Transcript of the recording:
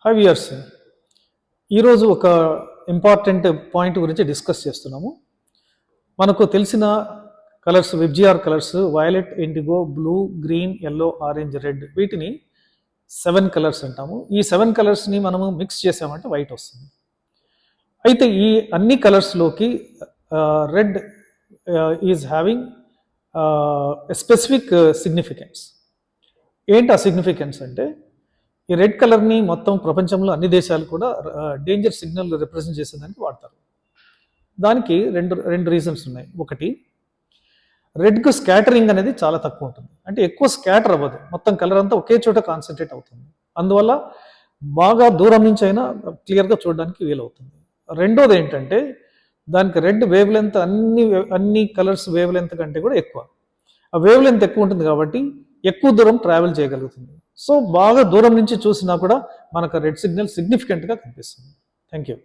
Hi viewers, ఈరోజు ఒక important point గురించి డిస్కస్ చేస్తున్నాము. మనకు తెలిసిన colours, VIBGYOR colours violet, indigo, blue, green, yellow, orange, red, వీటిని 7 కలర్స్ అంటాము. ఈ 7 కలర్స్ని మనము మిక్స్ చేసామంటే వైట్ వస్తుంది. అయితే ఈ అన్ని కలర్స్లోకి red is having specific significance. ఏంటి ఆ సిగ్నిఫికెన్స్ అంటే, ఈ రెడ్ కలర్ని మొత్తం ప్రపంచంలో అన్ని దేశాలు కూడా డేంజర్ సిగ్నల్ రిప్రజెంట్ చేసేదానికి వాడతారు. దానికి రెండు రీజన్స్ ఉన్నాయి. ఒకటి, రెడ్కు స్కాటరింగ్ అనేది చాలా తక్కువ ఉంటుంది, అంటే ఎక్కువ స్కాటర్ అవ్వదు, మొత్తం కలర్ అంతా ఒకే చోట కాన్సన్ట్రేట్ అవుతుంది. అందువల్ల బాగా దూరం నుంచి అయినా క్లియర్గా చూడడానికి వీలవుతుంది. రెండోది ఏంటంటే, దానికి రెడ్ వేవ్ లెంత్ అన్ని కలర్స్ వేవ్ లెంత్ కంటే కూడా ఎక్కువ. ఆ వేవ్ లెంత్ ఎక్కువ ఉంటుంది కాబట్టి ఎక్కువ దూరం ట్రావెల్ చేయగలుగుతుంది. సో బాగా దూరం నుంచి చూసినా కూడా మనకు రెడ్ సిగ్నల్ సిగ్నిఫికెంట్గా కనిపిస్తుంది. Thank you.